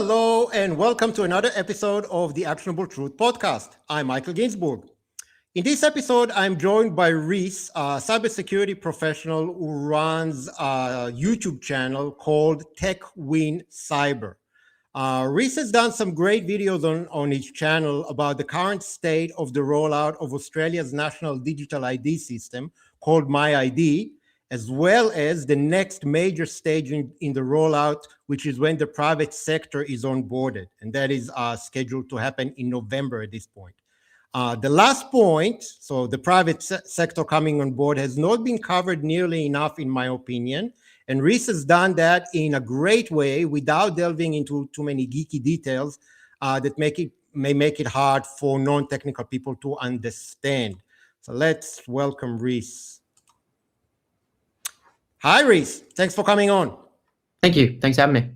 hello, and welcome to another episode of the Actionable Truth Podcast. I'm Michael Ginsburg. In this episode, I'm joined by Rhys, a cybersecurity professional who runs a YouTube channel called Tech Win Cyber. Rhys has done some great videos on his channel about the current state of the rollout of Australia's national digital ID system called MyID, as well as the next major stage in the rollout, which is when the private sector is onboarded. And that is scheduled to happen in November at this point. The last point, so the private sector coming on board, has not been covered nearly enough, in my opinion. And Rhys has done that in a great way without delving into too many geeky details that may make it hard for non-technical people to understand. So let's welcome Rhys. Hi, Rhys. Thanks for coming on. Thank you. Thanks for having me.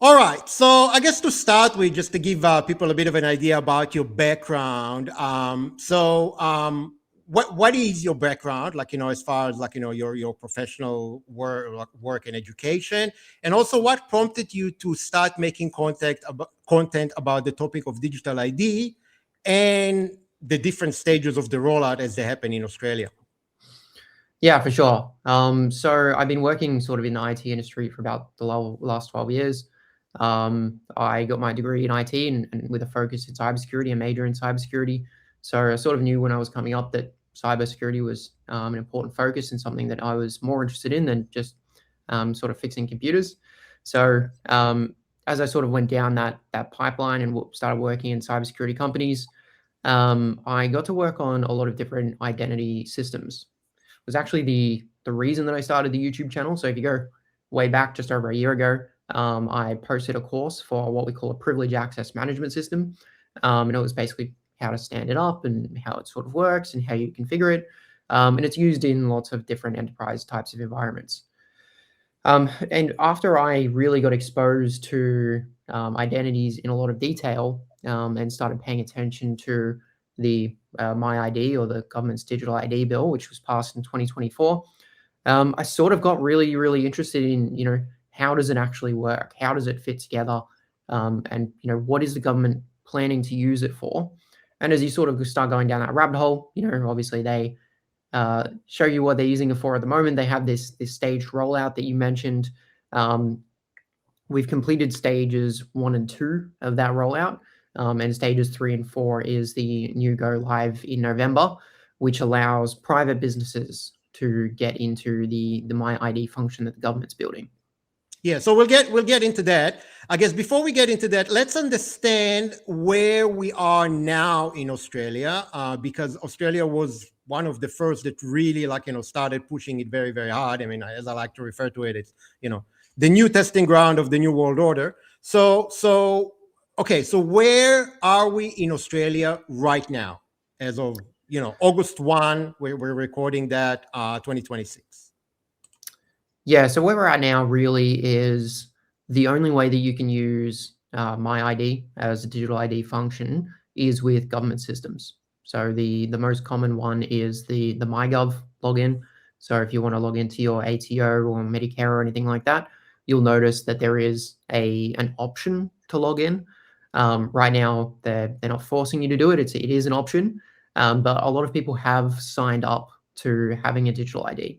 All right. So I guess to start with, just to give people a bit of an idea about your background. What is your background, like, as far as like, your professional work and education, and also what prompted you to start making content about the topic of digital ID and the different stages of the rollout as they happen in Australia? Yeah, for sure. So I've been working sort of in the IT industry for about the last 12 years. I got my degree in IT and with a focus in cybersecurity, a major in cybersecurity. So I sort of knew when I was coming up that cybersecurity was an important focus and something that I was more interested in than just sort of fixing computers. So as I sort of went down that pipeline and started working in cybersecurity companies, I got to work on a lot of different identity systems. It was actually the reason that I started the YouTube channel. So if you go way back, just over a year ago, I posted a course for what we call a privilege access management system. And it was basically how to stand it up and how it sort of works and how you configure it. And it's used in lots of different enterprise types of environments. And after I really got exposed to identities in a lot of detail and started paying attention to the MyID, or the government's digital ID bill, which was passed in 2024, I sort of got really, really interested in, how does it actually work? How does it fit together? And, what is the government planning to use it for? And as you sort of start going down that rabbit hole, obviously they show you what they're using it for at the moment. They have this staged rollout that you mentioned. We've completed stages 1 and 2 of that rollout. And stages 3 and 4 is the new go live in November, which allows private businesses to get into the MyID function that the government's building. Yeah, so we'll get into that. I guess before we get into that, let's understand where we are now in Australia, because Australia was one of the first that really started pushing it very, very hard. I mean, as I like to refer to it, it's the new testing ground of the new world order. Okay, so where are we in Australia right now? As of August 1, we're recording that 2026. Yeah, so where we're at now really is the only way that you can use MyID as a digital ID function is with government systems. So the most common one is the MyGov login. So if you want to log into your ATO or Medicare or anything like that, you'll notice that there is an option to log in. Right now, they're not forcing you to do it. It is an option, but a lot of people have signed up to having a digital ID.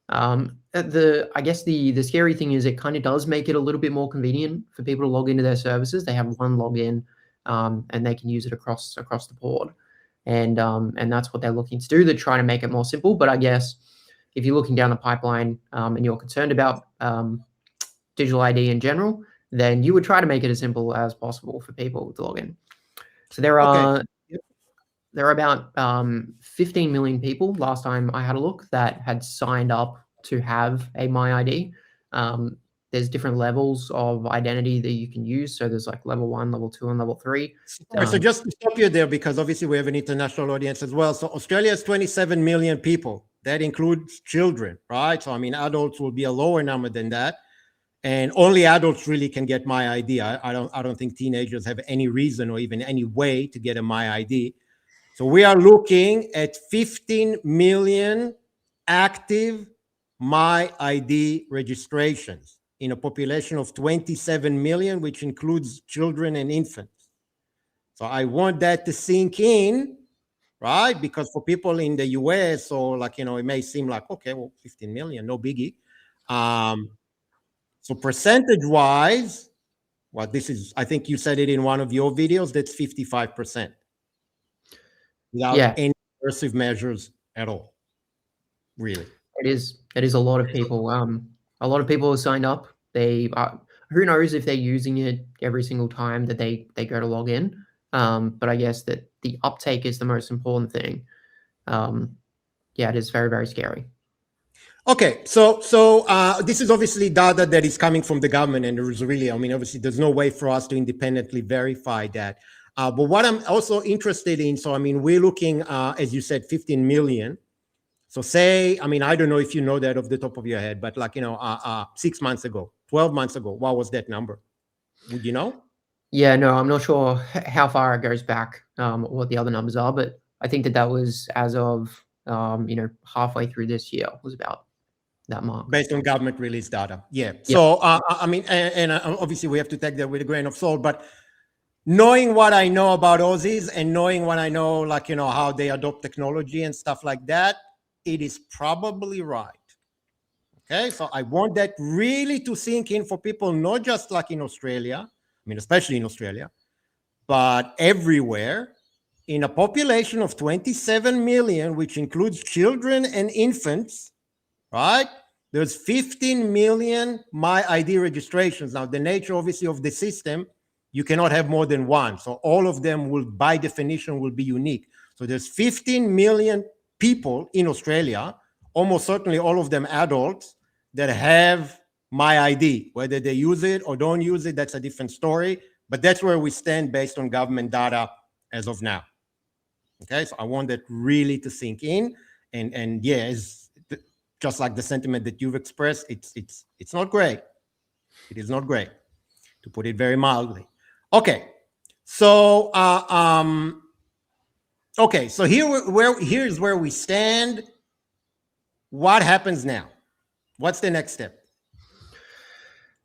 I guess the scary thing is it kind of does make it a little bit more convenient for people to log into their services. They have one login, and they can use it across the board, and that's what they're looking to do. They're trying to make it more simple. But I guess if you're looking down the pipeline and you're concerned about digital ID in general, then you would try to make it as simple as possible for people to log in. So there are about 15 million people last time I had a look that had signed up to have a MyID. There's different levels of identity that you can use. So there's like level 1, level 2, and level 3. So just to stop you there, because obviously we have an international audience as well. So Australia has 27 million people. That includes children, right? So I mean, adults will be a lower number than that. And only adults really can get MyID. I don't think teenagers have any reason or even any way to get a MyID. So we are looking at 15 million active MyID registrations in a population of 27 million, which includes children and infants. So I want that to sink in, right? Because for people in the US, or like, it may seem like, okay, well, 15 million, no biggie. So percentage wise, this is, I think you said it in one of your videos, that's 55% without any coercive measures at all. Really. It is a lot of people. A lot of people have signed up. They who knows if they're using it every single time that they go to log in. But I guess that the uptake is the most important thing. It is very, very scary. Okay, so this is obviously data that is coming from the government, and there is really, obviously, there's no way for us to independently verify that. But what I'm also interested in, we're looking, as you said, 15 million. So say, I don't know if you know that off the top of your head, but 6 months ago, 12 months ago, what was that number? Would you know? Yeah, no, I'm not sure how far it goes back, what the other numbers are, but I think that was as of, halfway through this year was about that mark. Based on government release data. Yeah. So, and obviously we have to take that with a grain of salt, but knowing what I know about Aussies and knowing what I know, how they adopt technology and stuff like that, it is probably right. Okay. So I want that really to sink in for people, not just like in Australia, especially in Australia, but everywhere. In a population of 27 million, which includes children and infants, right? There's 15 million MyID registrations. Now, the nature, obviously, of the system, you cannot have more than one. So all of them will, by definition, will be unique. So there's 15 million people in Australia, almost certainly all of them adults, that have MyID. Whether they use it or don't use it, that's a different story. But that's where we stand based on government data as of now. Okay, so I want that really to sink in. And just like the sentiment that you've expressed, it's not great. It is not great, to put it very mildly. Okay, so so here's where we stand. What happens now? What's the next step?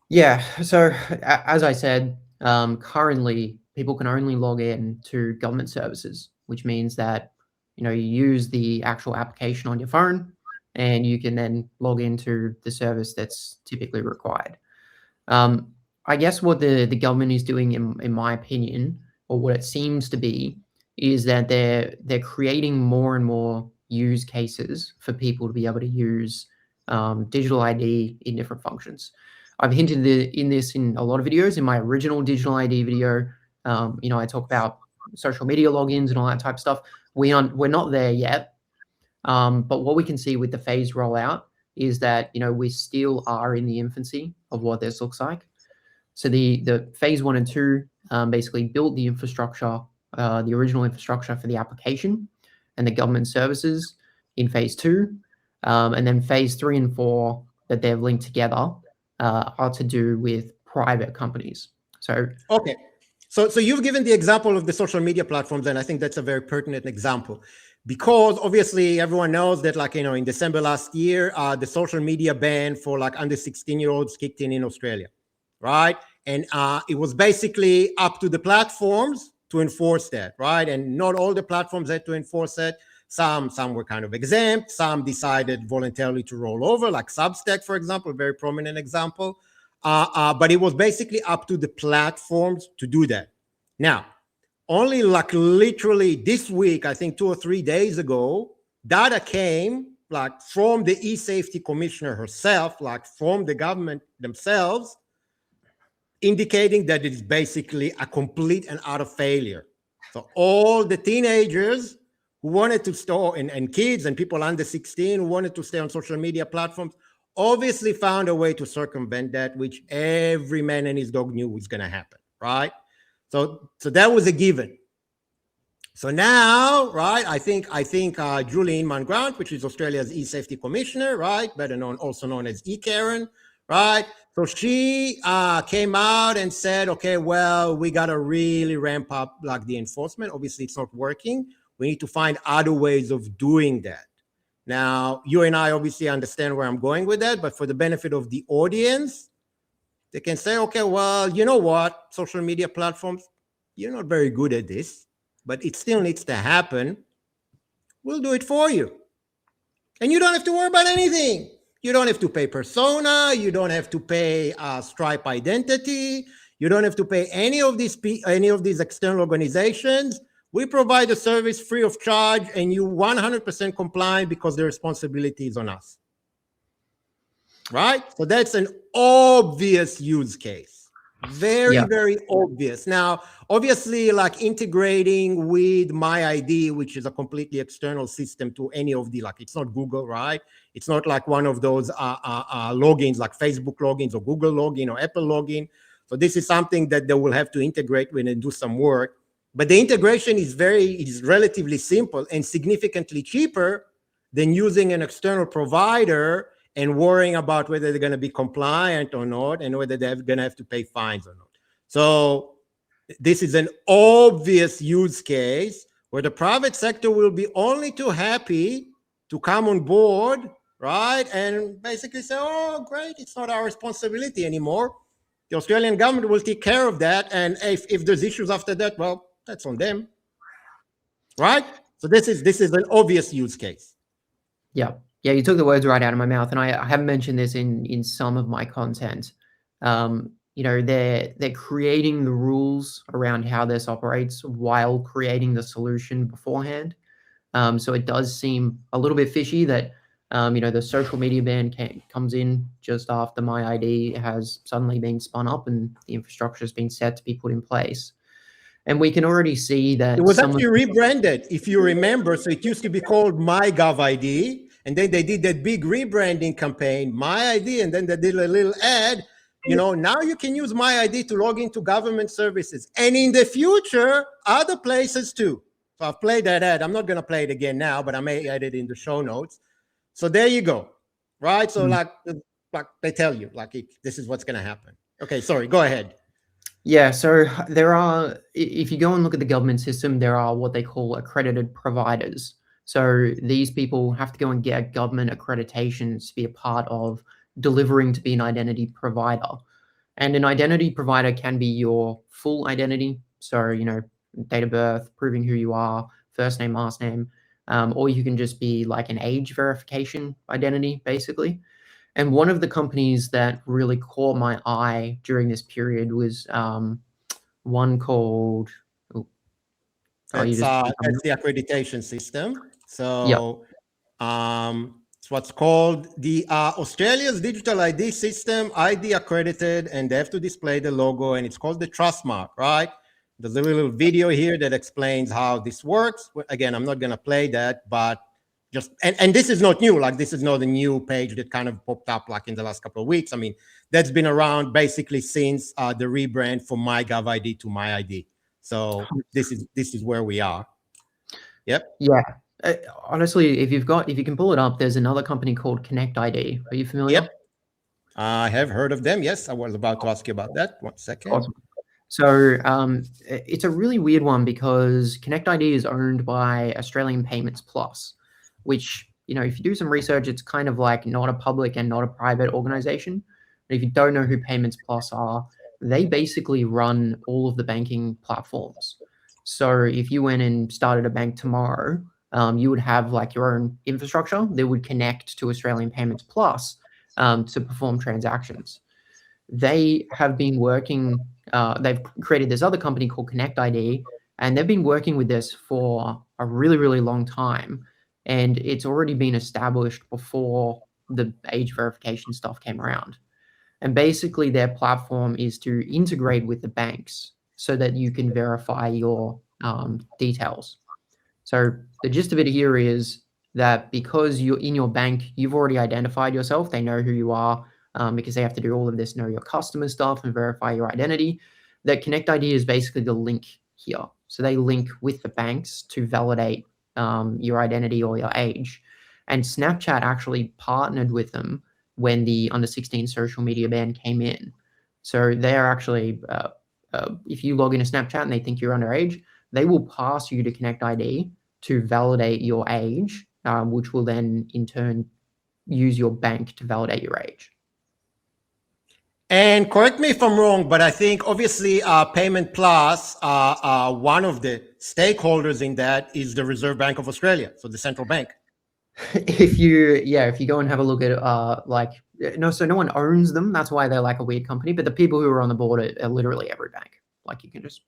Yeah, so as I said, currently people can only log in to government services, which means that you use the actual application on your phone, and you can then log into the service that's typically required. I guess what the government is doing, in my opinion, or what it seems to be, is that they're creating more and more use cases for people to be able to use digital ID in different functions. I've hinted in this in a lot of videos. In my original digital ID video, I talk about social media logins and all that type of stuff. We're not there yet, but what we can see with the phased rollout is that we still are in the infancy of what this looks like. So the phase 1 and 2 basically built the infrastructure, the original infrastructure for the application and the government services in phase 2, and then phase 3 and 4 that they've linked together are to do with private companies. So okay, so you've given the example of the social media platforms, and I think that's a very pertinent example, because obviously everyone knows that in December last year, the social media ban for under 16-year-olds kicked in Australia, right? And it was basically up to the platforms to enforce that, right? And not all the platforms had to enforce it. Some were kind of exempt. Some decided voluntarily to roll over, like Substack, for example, a very prominent example. But it was basically up to the platforms to do that. Now, only literally this week, I think 2 or 3 days ago, data came from the e-safety commissioner herself, from the government themselves, indicating that it is basically a complete and utter failure. So all the teenagers who wanted to store, and kids and people under 16 who wanted to stay on social media platforms, obviously found a way to circumvent that, which every man and his dog knew was going to happen, right? So that was a given. So now, right, I think Julie Inman-Grant, which is Australia's e-safety commissioner, right, also known as E-Karen, right? So she came out and said, okay, well, we got to really ramp up the enforcement. Obviously, it's not working. We need to find other ways of doing that. Now, you and I obviously understand where I'm going with that, but for the benefit of the audience, They can say, okay, well, you know what, social media platforms, you're not very good at this, but it still needs to happen. We'll do it for you. And you don't have to worry about anything. You don't have to pay persona. You don't have to pay Stripe identity. You don't have to pay any of these external organizations. We provide a service free of charge, and you 100% comply because the responsibility is on us. Right? So that's an obvious use case. Very, very obvious. Now, obviously, like integrating with MyID, which is a completely external system to any of the, like, it's not Google, right? It's not like one of those logins, like Facebook logins or Google login or Apple login. So this is something that they will have to integrate with and do some work. But the integration is relatively simple and significantly cheaper than using an external provider and worrying about whether they're going to be compliant or not, and whether they're going to have to pay fines or not. So this is an obvious use case where the private sector will be only too happy to come on board, right? And basically say, oh, great, it's not our responsibility anymore. The Australian government will take care of that. And if there's issues after that, well, that's on them, right? So this is an obvious use case. Yeah, you took the words right out of my mouth, and I have mentioned this in some of my content. They're creating the rules around how this operates while creating the solution beforehand. So it does seem a little bit fishy that the social media ban comes in just after MyID has suddenly been spun up and the infrastructure has been set to be put in place. And we can already see that it was actually rebranded, if you remember. So it used to be called MyGovID, and then they did that big rebranding campaign, MyID, and then they did a little ad. Now you can use MyID to log into government services, and in the future, other places too. So I've played that ad. I'm not going to play it again now, but I may add it in the show notes. So there you go, right? So like they tell you, like this is what's going to happen. Okay, sorry, go ahead. Yeah, so there are, if you go and look at the government system, there are what they call accredited providers. So these people have to go and get government accreditations to be a part of delivering to be an identity provider. And an identity provider can be your full identity. So, date of birth, proving who you are, first name, last name, or you can just be like an age verification identity, basically. And one of the companies that really caught my eye during this period was one called. That's the accreditation system. So it's what's called the Australia's digital ID system, ID accredited, and they have to display the logo, and it's called the Trust Mark, right? There's a little video here that explains how this works. Again, I'm not going to play that, but and this is not new. Like, this is not a new page that kind of popped up like in the last couple of weeks. I mean, that's been around basically since the rebrand from MyGovID to MyID. So this is where we are. Yep. Yeah. Honestly, if you can pull it up, there's another company called Connect ID. Are you familiar? Yep. I have heard of them. Yes, I was about to ask you about that. 1 second. Awesome. So it's a really weird one because Connect ID is owned by Australian Payments Plus, which, if you do some research, it's kind of like not a public and not a private organization. But if you don't know who Payments Plus are, they basically run all of the banking platforms. So if you went and started a bank tomorrow, you would have like your own infrastructure that would connect to Australian Payments Plus to perform transactions. They have been working, they've created this other company called Connect ID, and they've been working with this for a really, really long time. And it's already been established before the age verification stuff came around. And basically their platform is to integrate with the banks so that you can verify your details. So the gist of it here is that because you're in your bank, you've already identified yourself. They know who you are because they have to do all of this know your customer stuff and verify your identity. That Connect ID is basically the link here. So they link with the banks to validate your identity or your age. And Snapchat actually partnered with them when the under 16 social media ban came in. So they are actually, if you log into Snapchat and they think you're underage, they will pass you to Connect ID to validate your age, which will then in turn use your bank to validate your age. And correct me if I'm wrong, but I think obviously Payment Plus, one of the stakeholders in that is the Reserve Bank of Australia, so the central bank. If you go and have a look at so no one owns them. That's why they're like a weird company. But the people who are on the board are literally every bank. Like it's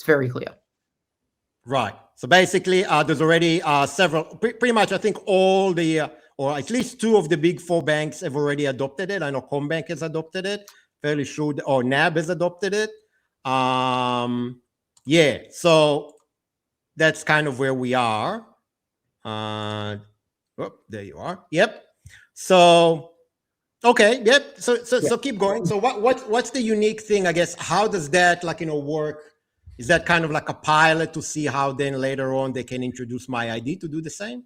very clear. Right. So basically, there's already several, pretty much, I think all the, or at least two of the big four banks have already adopted it. I know Combank has adopted it, fairly sure, or NAB has adopted it. Yeah, so that's kind of where we are. There you are. Yep. So, okay. Yep. So keep going. So what's the unique thing, I guess? How does that work? Is that kind of like a pilot to see how then later on they can introduce MyID to do the same?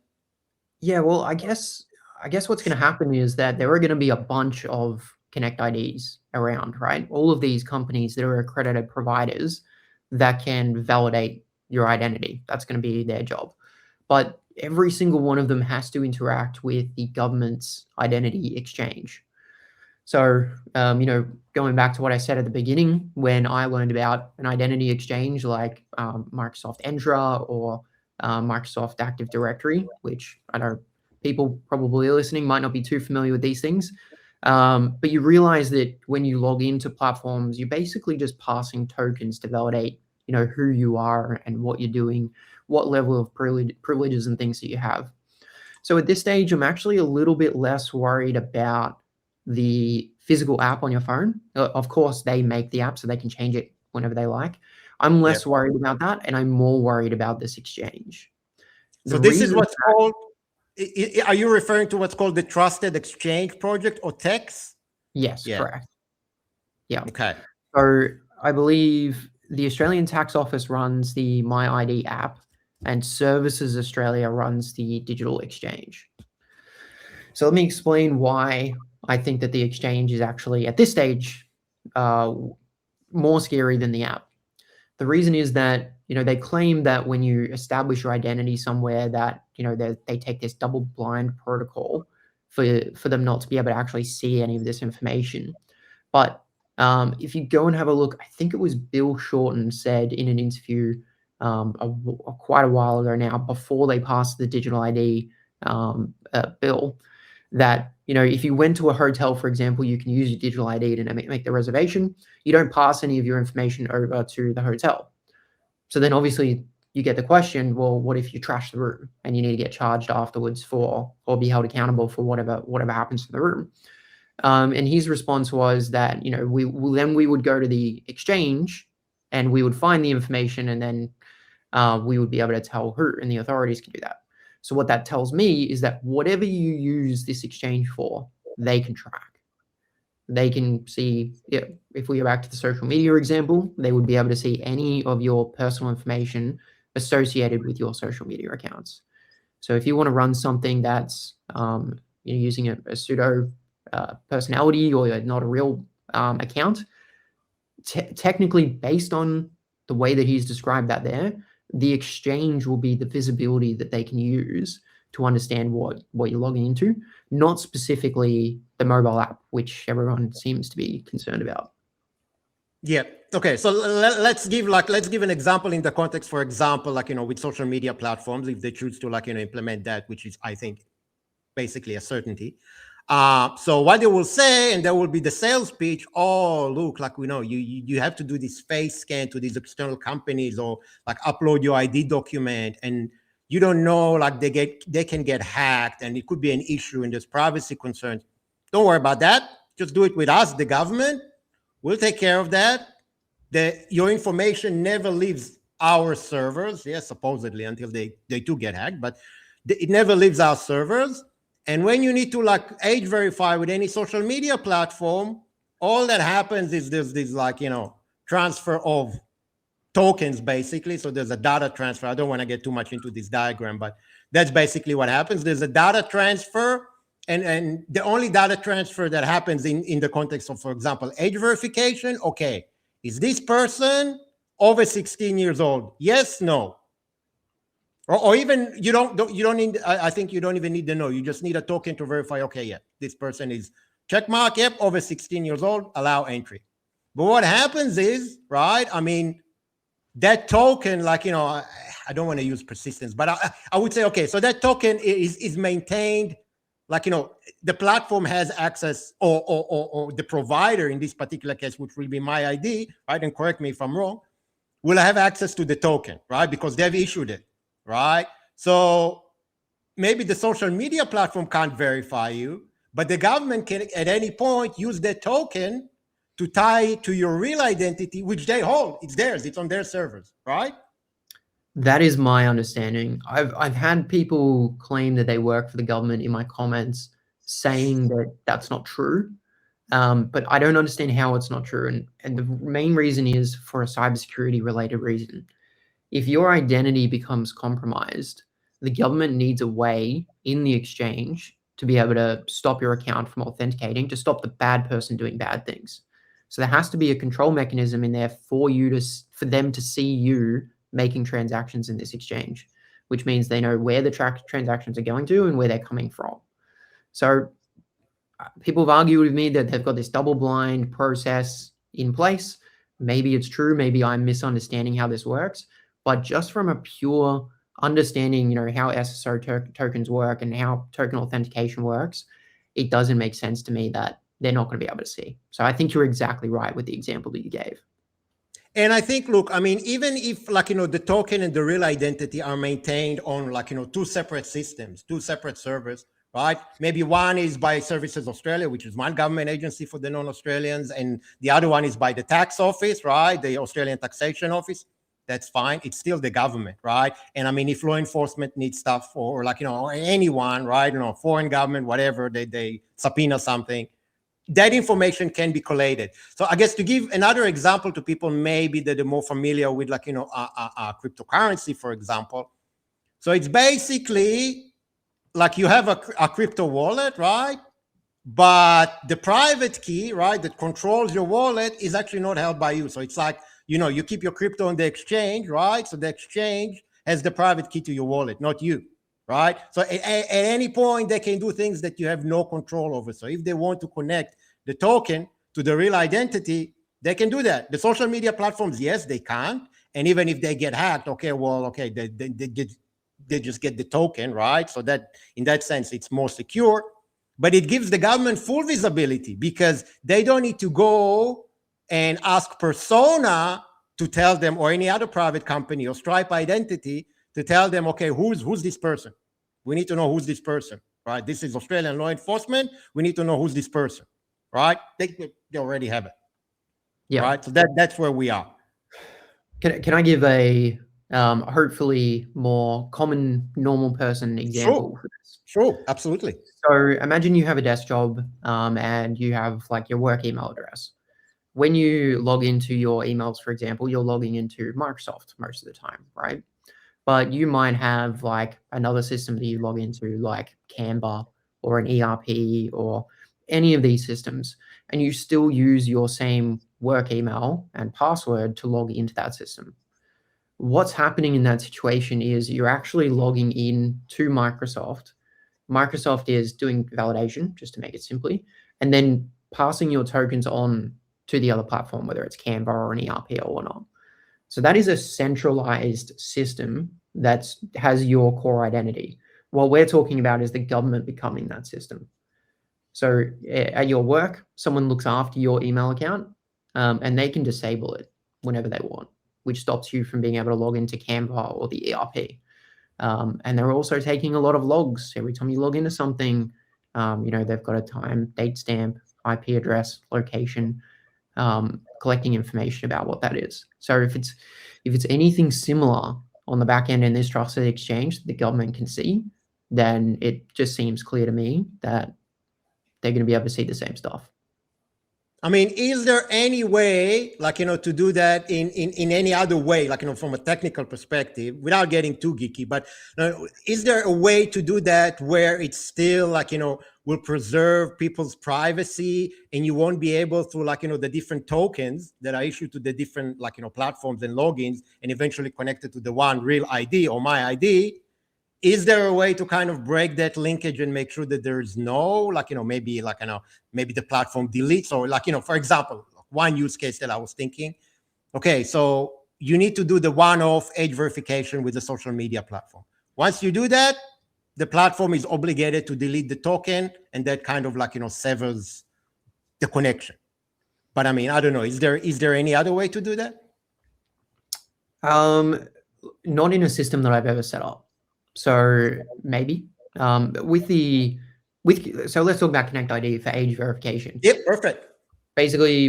Yeah, well, I guess what's going to happen is that there are going to be a bunch of Connect IDs around, right? All of these companies that are accredited providers that can validate your identity. That's going to be their job. But every single one of them has to interact with the government's identity exchange. So, going back to what I said at the beginning, when I learned about an identity exchange like Microsoft Entra or Microsoft Active Directory, which I know people probably listening might not be too familiar with these things, but you realize that when you log into platforms, you're basically just passing tokens to validate, who you are and what you're doing, what level of privileges and things that you have. So at this stage, I'm actually a little bit less worried about the physical app on your phone. Of course, they make the app so they can change it whenever they like. I'm less worried about that, and I'm more worried about this exchange. So this is what's called, are you referring to what's called the Trusted Exchange Project, or TEX? Yes, correct. Yeah. Okay. So I believe the Australian Tax Office runs the MyID app, and Services Australia runs the digital exchange. So let me explain why I think that the exchange is actually, at this stage, more scary than the app. The reason is that, they claim that when you establish your identity somewhere that, they take this double-blind protocol for them not to be able to actually see any of this information. But if you go and have a look, I think it was Bill Shorten said in an interview quite a while ago now, before they passed the digital ID bill, that, if you went to a hotel, for example, you can use your digital ID to make the reservation. You don't pass any of your information over to the hotel. So then obviously you get the question, well, what if you trash the room and you need to get charged afterwards or be held accountable for whatever happens to the room? And his response was that, we would go to the exchange and we would find the information, and then we would be able to tell who, and the authorities can do that. So what that tells me is that whatever you use this exchange for, they can track. They can see, if we go back to the social media example, they would be able to see any of your personal information associated with your social media accounts. So if you want to run something that's using a pseudo personality or not a real account, technically, based on the way that he's described that there, the exchange will be the visibility that they can use to understand what you're logging into, not specifically the mobile app, which everyone seems to be concerned about. Yeah. Okay. So let's give an example in the context, for example, with social media platforms, if they choose to implement that, which is, I think, basically a certainty. So what they will say, and there will be the sales pitch, oh, look, you have to do this face scan to these external companies, or upload your ID document, and you don't know, they can get hacked, and it could be an issue, and there's privacy concerns. Don't worry about that. Just do it with us, the government. We'll take care of that. Your information never leaves our servers, supposedly, until they do get hacked, but it never leaves our servers. And when you need to age verify with any social media platform, all that happens is there's this transfer of tokens, basically. So there's a data transfer. I don't want to get too much into this diagram, but that's basically what happens. There's a data transfer, and the only data transfer that happens in the context of, for example, age verification. Okay, is this person over 16 years old? Yes, no. Or even you don't need, I think you don't even need to know. You just need a token to verify, okay, yeah, this person is check mark, yep, over 16 years old, allow entry. But what happens is, right, I mean, that token, like, I don't want to use persistence, but I would say, okay, so that token is maintained, like, the platform has access, or the provider in this particular case, which will be MyID, right, and correct me if I'm wrong, will have access to the token, right, because they've issued it, right? So maybe the social media platform can't verify you, but the government can at any point use that token to tie to your real identity, which they hold. It's theirs. It's on their servers, right? That is my understanding. I've had people claim that they work for the government in my comments saying that that's not true. But I don't understand how it's not true. And the main reason is for a cybersecurity related reason. If your identity becomes compromised, the government needs a way in the exchange to be able to stop your account from authenticating, to stop the bad person doing bad things. So there has to be a control mechanism in there for them to see you making transactions in this exchange, which means they know where the transactions are going to and where they're coming from. So people have argued with me that they've got this double-blind process in place. Maybe it's true. Maybe I'm misunderstanding how this works. But just from a pure understanding, how SSO tokens work and how token authentication works, it doesn't make sense to me that they're not going to be able to see. So I think you're exactly right with the example that you gave. And I think, look, I mean, even if, like, the token and the real identity are maintained on, like, two separate systems, two separate servers, right? Maybe one is by Services Australia, which is one government agency for the non-Australians, and the other one is by the tax office, right? The Australian Taxation Office. That's fine. It's still the government, right? And I mean, if law enforcement needs stuff, or like, anyone, right? Foreign government, whatever, they subpoena something, that information can be collated. So I guess to give another example to people maybe that are more familiar with, like, cryptocurrency, for example. So it's basically like you have a crypto wallet, right? But the private key, right, that controls your wallet is actually not held by you. So it's like, you keep your crypto on the exchange, right? So the exchange has the private key to your wallet, not you, right? So at any point, they can do things that you have no control over. So if they want to connect the token to the real identity, they can do that. The social media platforms, yes, they can't. And even if they get hacked, they just get the token, right? So that in that sense, it's more secure. But it gives the government full visibility because they don't need to go and ask Persona to tell them, or any other private company or Stripe Identity to tell them, okay, who's this person? We need to know who's this person, right? This is Australian law enforcement. We need to know who's this person, right? They already have it. Yeah. Right. So that's where we are. Can I give a hopefully more common normal person example? Sure, absolutely. So imagine you have a desk job and you have like your work email address. When you log into your emails, for example, you're logging into Microsoft most of the time, right? But you might have like another system that you log into, like Canva or an ERP or any of these systems, and you still use your same work email and password to log into that system. What's happening in that situation is you're actually logging in to Microsoft. Microsoft is doing validation, just to make it simply, and then passing your tokens on to the other platform, whether it's Canva or an ERP or whatnot. So that is a centralized system that has your core identity. What we're talking about is the government becoming that system. So at your work, someone looks after your email account and they can disable it whenever they want, which stops you from being able to log into Canva or the ERP. And they're also taking a lot of logs. Every time you log into something, they've got a time, date stamp, IP address, location, collecting information about what that is. So if it's anything similar on the back end in this trusted exchange that the government can see, then it just seems clear to me that they're going to be able to see the same stuff. I mean, is there any way, like, to do that in any other way, like, from a technical perspective, without getting too geeky, but is there a way to do that where it's still, like, will preserve people's privacy and you won't be able to, like, the different tokens that are issued to the different, like, platforms and logins and eventually connected to the one real ID or MyID? is there a way to kind of break that linkage and make sure that there is no, like, maybe like, maybe the platform deletes, or like, for example, one use case that I was thinking, okay, so you need to do the one-off age verification with the social media platform. Once you do that, the platform is obligated to delete the token, and that kind of like, severs the connection. But I mean, I don't know, is there any other way to do that? Not in a system that I've ever set up. So maybe so let's talk about Connect ID for age verification. Yep, perfect. Basically,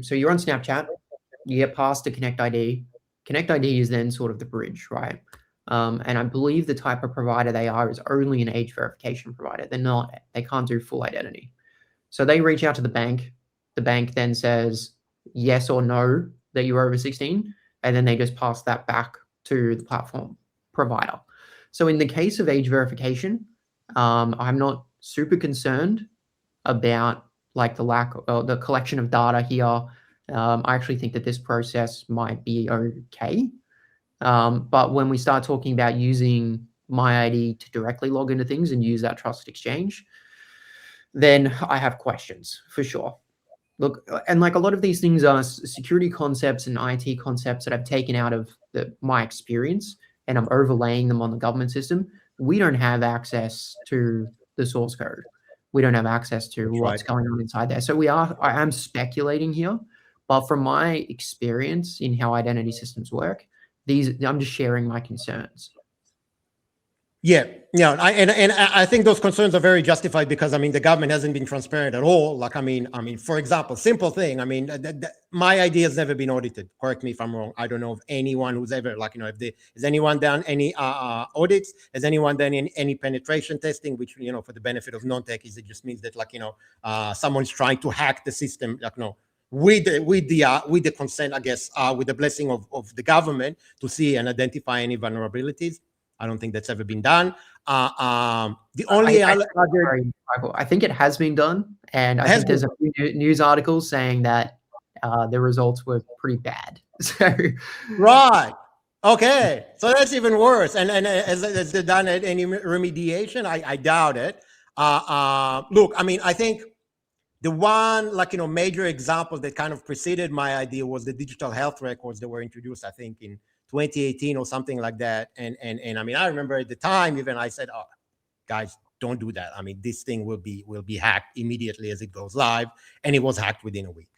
so you're on Snapchat, you get past the Connect ID. Connect ID is then sort of the bridge, right? And I believe the type of provider they are is only an age verification provider. They can't do full identity. So they reach out to the bank. The bank then says yes or no that you're over 16, and then they just pass that back to the platform provider. So in the case of age verification, I'm not super concerned about like the collection of data here. I actually think that this process might be okay. But when we start talking about using MyID to directly log into things and use that trusted exchange, then I have questions for sure. Look, and like a lot of these things are security concepts and IT concepts that I've taken out of my experience, and I'm overlaying them on the government system. We don't have access to the source code. We don't have access to what's going on inside there. So I am speculating here, but from my experience in how identity systems work, I'm just sharing my concerns. Yeah, I think those concerns are very justified, because I mean the government hasn't been transparent at all. Like I mean, for example, simple thing. I mean, MyID has never been audited. Correct me if I'm wrong. I don't know of anyone who's ever has anyone done any audits? Has anyone done any penetration testing? Which for the benefit of non-techies, it just means that someone's trying to hack the system. With the consent, I guess, with the blessing of the government, to see and identify any vulnerabilities. I don't think that's ever been done. I think it has been done, and I think there's a few news articles saying that the results were pretty bad. So right, okay, so that's even worse. And has they done any remediation? I doubt it. Look, I mean, I think the one major example that kind of preceded MyID was the digital health records that were introduced, I think, in 2018 or something like that. And I mean, I remember at the time, even I said, oh, guys, don't do that. I mean, this thing will be hacked immediately as it goes live. And it was hacked within a week.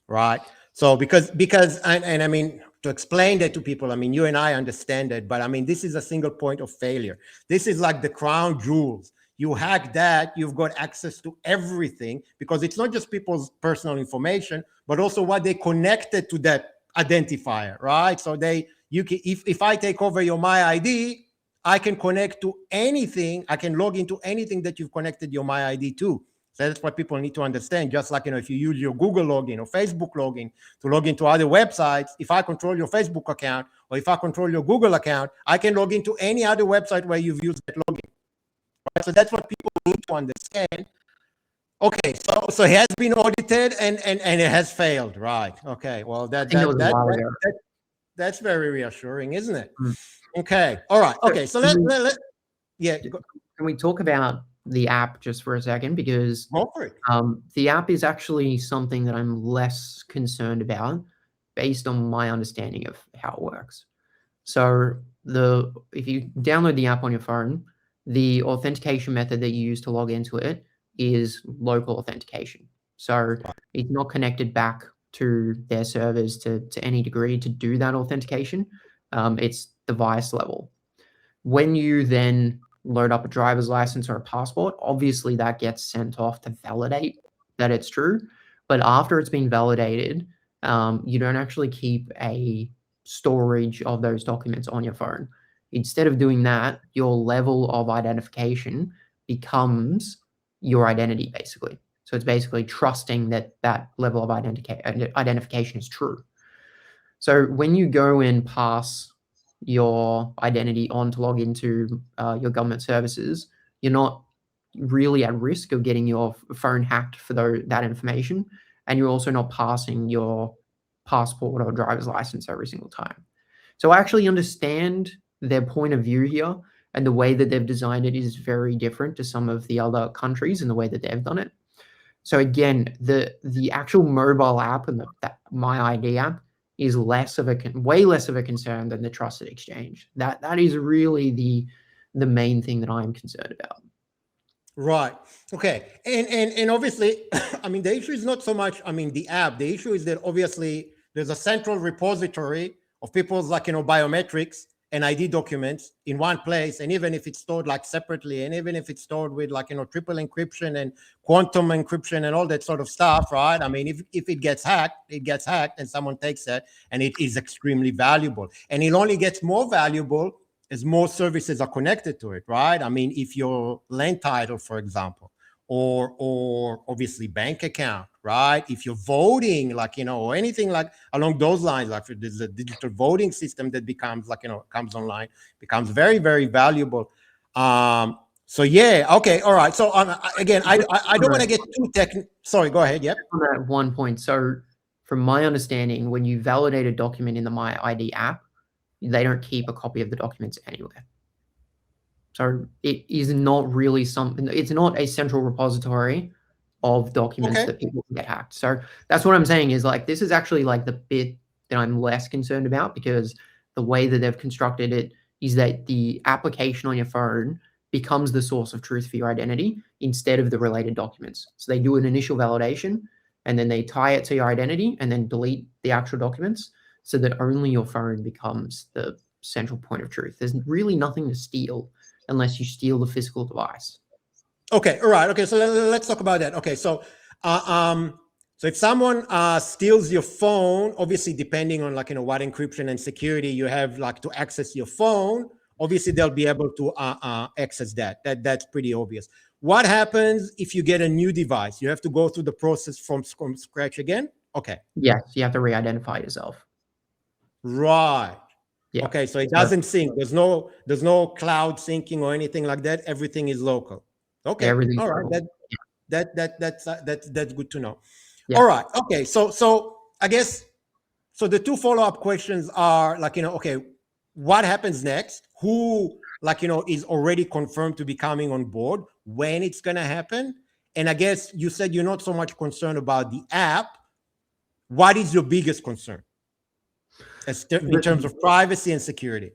Right. So because and I mean, to explain that to people, I mean, you and I understand it, but I mean, this is a single point of failure. This is like the crown jewels. You hack that, you've got access to everything, because it's not just people's personal information, but also what they connected to that identifier, right? So if I take over your MyID, I can connect to anything. I can log into anything that you've connected your MyID to. So that's what people need to understand. Just like, if you use your Google login or Facebook login to log into other websites, if I control your Facebook account, or if I control your Google account, I can log into any other website where you've used that login. Right? So that's what people need to understand. Okay, so it has been audited and it has failed, right? Okay, well that's very reassuring, isn't it? Okay, all right. Okay, so let yeah. Can we talk about the app just for a second? Because go for it. The app is actually something that I'm less concerned about, based on my understanding of how it works. So if you download the app on your phone, the authentication method that you use to log into it is local authentication. So it's not connected back to their servers to any degree to do that authentication. It's device level. When you then load up a driver's license or a passport, obviously that gets sent off to validate that it's true. But after it's been validated, you don't actually keep a storage of those documents on your phone. Instead of doing that, your level of identification becomes your identity, basically. So it's basically trusting that that level of identification is true. So when you go and pass your identity on to log into your government services, you're not really at risk of getting your phone hacked for that information. And you're also not passing your passport or driver's license every single time. So I actually understand their point of view here, and the way that they've designed it is very different to some of the other countries and the way that they've done it. So again, the actual mobile app and that MyID app is way less of a concern than the trusted exchange. That is really the main thing that I'm concerned about. Right. Okay. And obviously, I mean, the issue is not so much, I mean, the app. The issue is that obviously there's a central repository of people's biometrics and ID documents in one place. And even if it's stored separately, and even if it's stored with triple encryption and quantum encryption and all that sort of stuff, right? I mean, if it gets hacked and someone takes it, and it is extremely valuable. And it only gets more valuable as more services are connected to it, right? I mean, if your land title, for example, or obviously bank account, right? If you're voting, or anything along those lines, if there's a digital voting system that becomes comes online, becomes very, very valuable. So yeah, okay, all right. So again, I don't want to get too technical. Sorry, go ahead. Yep. On that one point, so from my understanding, when you validate a document in the MyID app, they don't keep a copy of the documents anywhere. So it is not really something, it's not a central repository of documents that people can get hacked. So that's what I'm saying is this is actually the bit that I'm less concerned about, because the way that they've constructed it is that the application on your phone becomes the source of truth for your identity instead of the related documents. So they do an initial validation and then they tie it to your identity and then delete the actual documents, so that only your phone becomes the central point of truth. There's really nothing to steal unless you steal the physical device. Okay, all right. Okay, so let's talk about that. Okay, so so if someone steals your phone, obviously depending on what encryption and security you have to access your phone, obviously they'll be able to access that. That's pretty obvious. What happens if you get a new device? You have to go through the process from scratch again? Okay. Yes, you have to re-identify yourself. Right. Yeah. Okay, so it doesn't sync. There's no cloud syncing or anything like that. Everything is local. Okay. Everything's all right. local. That's good to know. Yeah. All right. Okay. So I guess the two follow-up questions are okay, what happens next? Who is already confirmed to be coming on board? When it's gonna happen? And I guess you said you're not so much concerned about the app. What is your biggest concern in terms of privacy and security?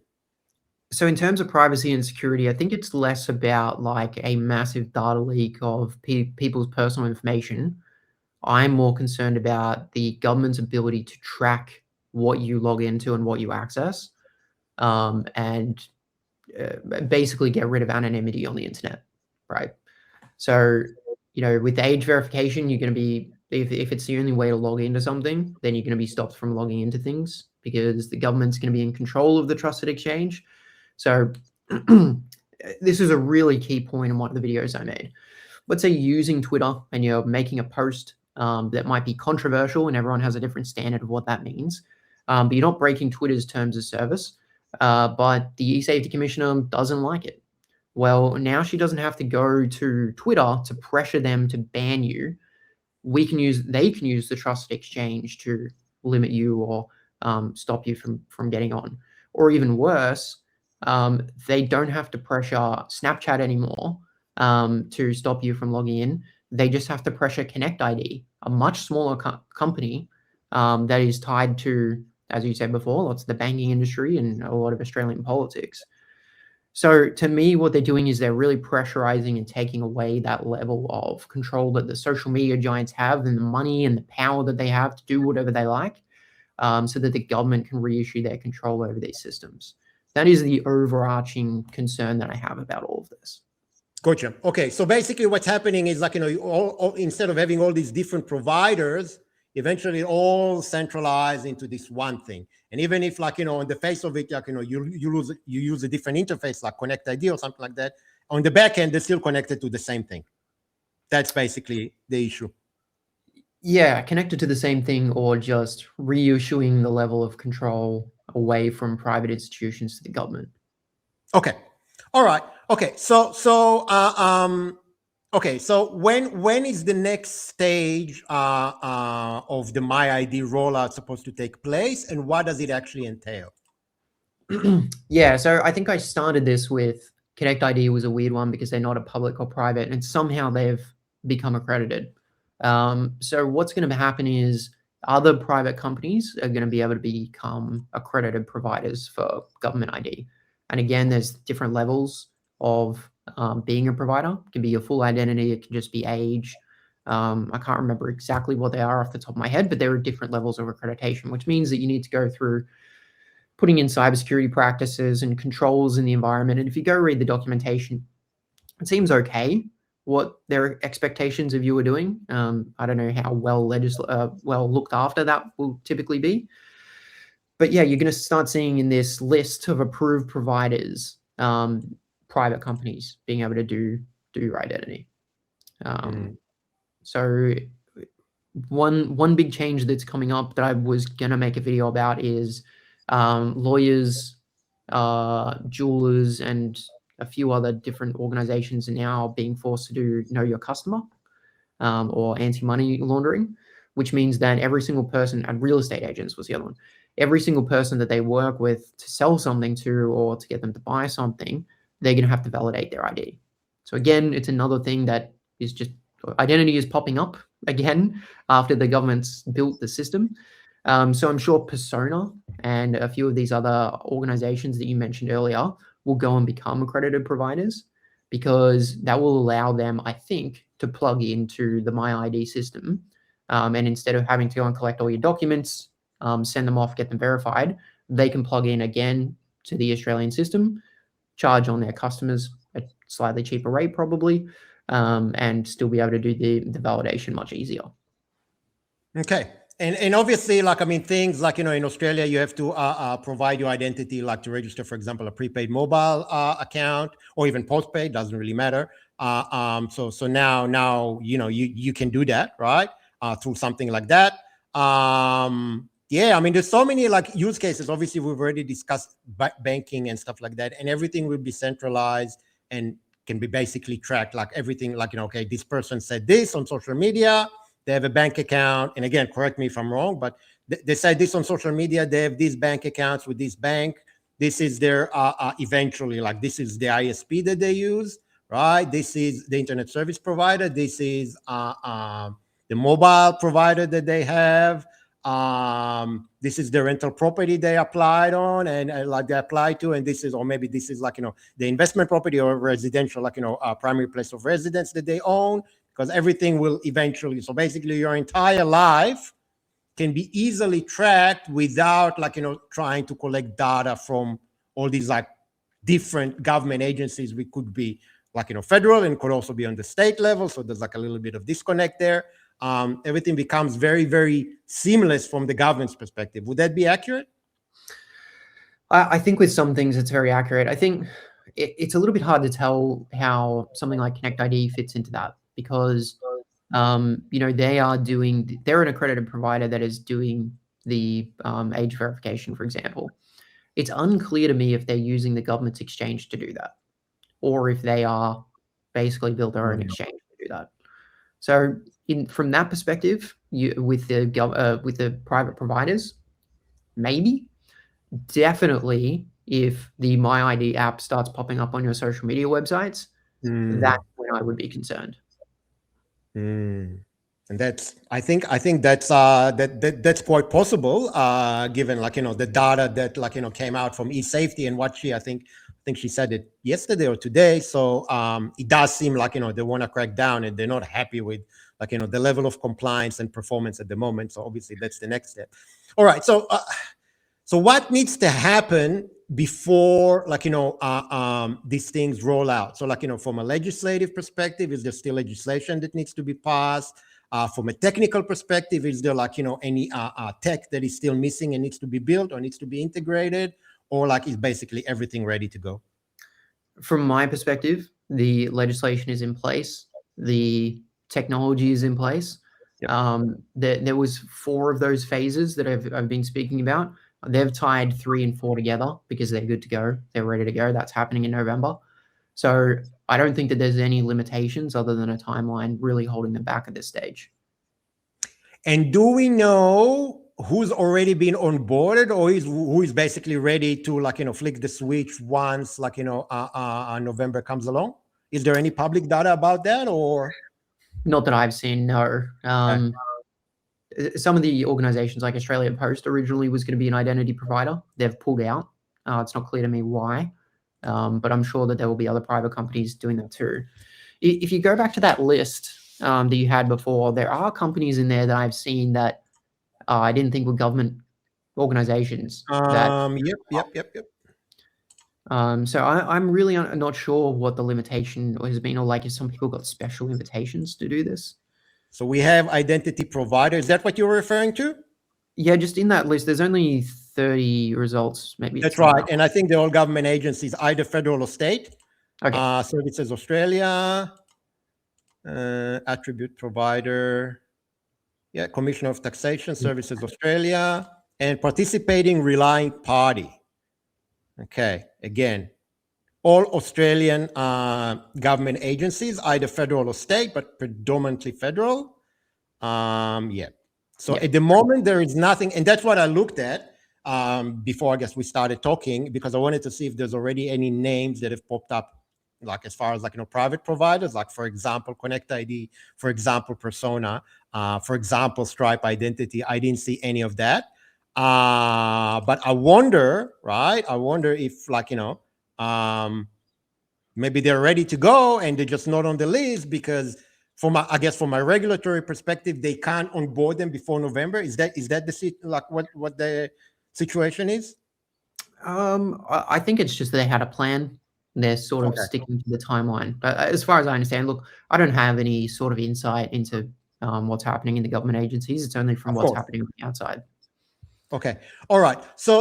So in terms of privacy and security, I think it's less about a massive data leak of people's personal information. I'm more concerned about the government's ability to track what you log into and what you access, and basically get rid of anonymity on the internet, right? So, with age verification, you're going to be, if it's the only way to log into something, then you're going to be stopped from logging into things because the government's going to be in control of the trusted exchange. So this is a really key point in one of the videos I made. Let's say you're using Twitter and you're making a post that might be controversial, and everyone has a different standard of what that means. But you're not breaking Twitter's terms of service, but the e-safety commissioner doesn't like it. Well, now she doesn't have to go to Twitter to pressure them to ban you. They can use the trusted exchange to limit you or stop you from getting on. Or even worse, they don't have to pressure Snapchat anymore to stop you from logging in. They just have to pressure Connect ID, a much smaller company that is tied to, as you said before, lots of the banking industry and a lot of Australian politics. So to me, what they're doing is they're really pressurizing and taking away that level of control that the social media giants have, and the money and the power that they have to do whatever they like, so that the government can reissue their control over these systems. That is the overarching concern that I have about all of this. Gotcha. Okay, so basically what's happening is instead of having all these different providers, eventually all centralized into this one thing. And even if on the face of it, you use a different interface like Connect ID or something like that, on the back end, they're still connected to the same thing. That's basically the issue. Yeah, connected to the same thing, or just reissuing the level of control away from private institutions to the government. Okay. All right. Okay. So when is the next stage of the MyID rollout supposed to take place, and what does it actually entail? Yeah, so I think I started this with Connect ID was a weird one because they're not a public or private, and somehow they've become accredited. So what's going to happen is other private companies are going to be able to become accredited providers for government ID. And again, there's different levels of being a provider. It can be your full identity. It can just be age. I can't remember exactly what they are off the top of my head, but there are different levels of accreditation, which means that you need to go through putting in cybersecurity practices and controls in the environment. And if you go read the documentation, it seems okay what their expectations of you are doing. I don't know how well looked after that will typically be. But yeah, you're going to start seeing in this list of approved providers, private companies being able to do your identity. So one big change that's coming up that I was going to make a video about is lawyers, jewelers, and a few other different organizations are now being forced to do know your customer or anti-money laundering, which means that every single person, and real estate agents was the other one, every single person that they work with to sell something to or to get them to buy something, they're going to have to validate their ID. So again, it's another thing that is just identity is popping up again after the government's built the system. So I'm sure Persona and a few of these other organizations that you mentioned earlier will go and become accredited providers, because that will allow them, I think, to plug into the MyID system. And instead of having to go and collect all your documents, send them off, get them verified, they can plug in again to the Australian system, charge on their customers a slightly cheaper rate probably, and still be able to do the validation much easier. Okay. And obviously, like, I mean, things like, in Australia, you have to provide your identity, like to register, for example, a prepaid mobile account, or even postpaid, doesn't really matter. So now, you can do that, right? Through something like that. Yeah, I mean, there's so many like use cases. Obviously, we've already discussed banking and stuff like that, and everything will be centralized and can be basically tracked, like everything, like, okay, this person said this on social media. They have a bank account, and again, correct me if I'm wrong, but they said this on social media. They have these bank accounts with this bank. This is their eventually, like, this is the ISP that they use, right? This is the internet service provider. This is the mobile provider that they have. This is the rental property they applied on, and like they applied to, and this is, or maybe this is like, the investment property or residential, like, primary place of residence that they own. Because everything will eventually, so basically your entire life can be easily tracked without, like, trying to collect data from all these like different government agencies. We could be like, federal, and could also be on the state level. So there's like a little bit of disconnect there. Everything becomes very, very seamless from the government's perspective. Would that be accurate? I think with some things it's very accurate. I think it's a little bit hard to tell how something like Connect ID fits into that, because they're an accredited provider that is doing the age verification, for example. It's unclear to me if they're using the government's exchange to do that, or if they are basically built their own exchange to do that. So from that perspective, with the private providers, maybe. Definitely, if the MyID app starts popping up on your social media websites, that's when I would be concerned. And I think that's that's quite possible, given, like, the data that, like, came out from eSafety, and what I think she said it yesterday or today. So it does seem like, they want to crack down, and they're not happy with, like, the level of compliance and performance at the moment. So obviously that's the next step. All right. So what needs to happen before, like, these things roll out? So, like, from a legislative perspective, is there still legislation that needs to be passed? From a technical perspective, is there, like, any tech that is still missing and needs to be built or needs to be integrated? Or, like, is basically everything ready to go? From my perspective, the legislation is in place. The technology is in place. Yep. There was 4 of those phases that I've been speaking about. They've tied 3 and 4 together because they're good to go. They're ready to go. That's happening in November. So I don't think that there's any limitations other than a timeline really holding them back at this stage. And do we know who's already been onboarded, or who is basically ready to flick the switch once November comes along? Is there any public data about that, or? Not that I've seen, no. Okay. Some of the organizations like Australia Post originally was going to be an identity provider. They've pulled out. It's not clear to me why, but I'm sure that there will be other private companies doing that too. If you go back to that list that you had before, there are companies in there that I've seen that I didn't think were government organizations. Yep. So I'm really not sure what the limitation has been, or like if some people got special invitations to do this. So we have identity provider. Is that what you're referring to? Yeah, just in that list, there's only 30 results. Maybe That's right. And I think they're all government agencies, either federal or state. Okay. Services Australia, attribute provider, Commissioner of Taxation, Services Australia, and participating relying party. Okay, again, all Australian government agencies, either federal or state, but predominantly federal. So at the moment, there is nothing, and that's what I looked at before I guess we started talking, because I wanted to see if there's already any names that have popped up, like as far as private providers, like for example, Connect ID, for example, Persona, for example, Stripe Identity. I didn't see any of that. But I wonder, right? I wonder if maybe they're ready to go and they're just not on the list because from my regulatory perspective, they can't onboard them before November. Is that what the situation is? I think it's just that they had a plan. They're sort of sticking to the timeline. But as far as I understand, look, I don't have any sort of insight into what's happening in the government agencies. It's only from what's happening on the outside. Okay. All right. So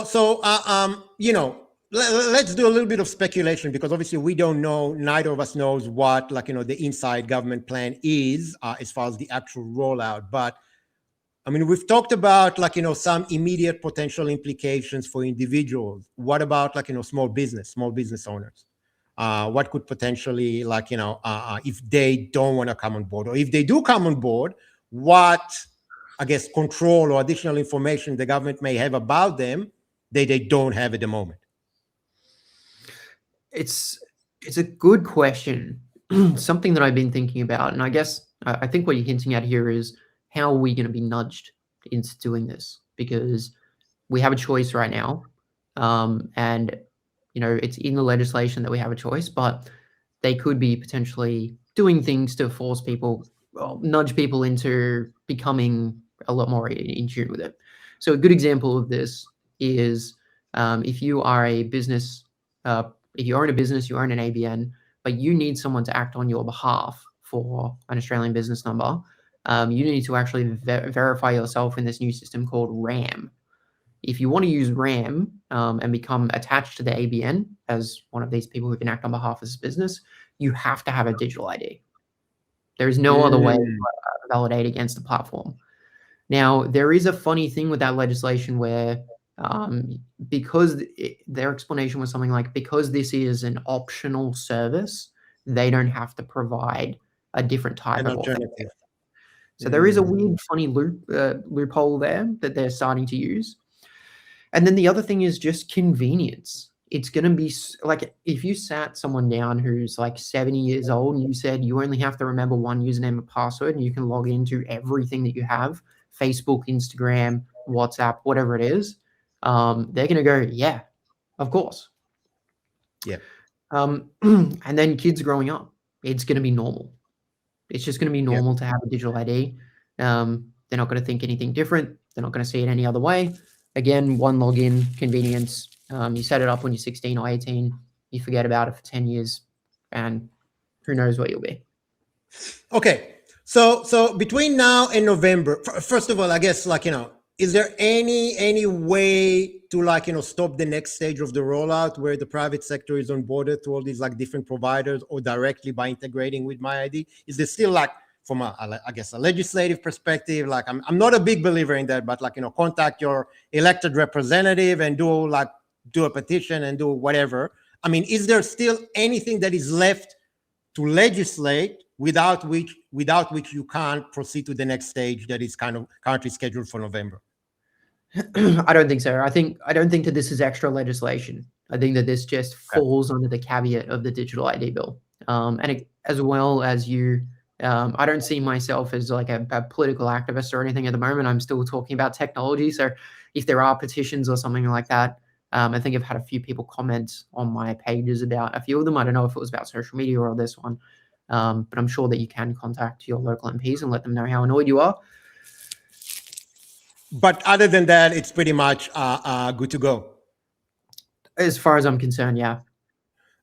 let's do a little bit of speculation, because obviously we don't know, neither of us knows what the inside government plan is as far as the actual rollout. But I mean, we've talked about some immediate potential implications for individuals. What about small business owners? What could potentially if they don't want to come on board, or if they do come on board, what control or additional information the government may have about them that they don't have at the moment? It's a good question. Something that I've been thinking about, and I think what you're hinting at here is, how are we going to be nudged into doing this? Because we have a choice right now, and it's in the legislation that we have a choice, but they could be potentially doing things to force people, nudge people into becoming a lot more in tune with it. So a good example of this is if you are a business, if you own a business, you own an ABN, but you need someone to act on your behalf for an Australian business number, you need to actually verify yourself in this new system called RAM. If you want to use RAM and become attached to the ABN as one of these people who can act on behalf of this business, you have to have a digital ID. There is no other way to validate against the platform. Now, there is a funny thing with that legislation where because their explanation was something like, because this is an optional service, they don't have to provide a different type of authentication. So there is a weird, funny loophole there that they're starting to use. And then the other thing is just convenience. It's going to be like, if you sat someone down who's like 70 years old and you said you only have to remember one username and password and you can log into everything that you have, Facebook, Instagram, WhatsApp, whatever it is, they're going to go, yeah, of course. Yeah. And then kids growing up, it's going to be normal. It's just going to be normal to have a digital ID. They're not going to think anything different. They're not going to see it any other way. Again, one login, convenience. You set it up when you're 16 or 18. You forget about it for 10 years, and who knows where you'll be. Okay. So between now and November, first of all, I guess is there any way to stop the next stage of the rollout where the private sector is onboarded to all these different providers, or directly by integrating with MyID? Is there still from a legislative perspective, I'm not a big believer in that, but contact your elected representative and do a petition and do whatever. I mean, is there still anything that is left to legislate without which you can't proceed to the next stage that is kind of currently scheduled for November? I don't think so. I don't think that this is extra legislation. I think that this just falls under the caveat of the digital ID bill. As well as you, I don't see myself as like a political activist or anything at the moment. I'm still talking about technology. So if there are petitions or something like that, I think I've had a few people comment on my pages about a few of them. I don't know if it was about social media or this one, but I'm sure that you can contact your local MPs and let them know how annoyed you are. But other than that, it's pretty much good to go. As far as I'm concerned, yeah.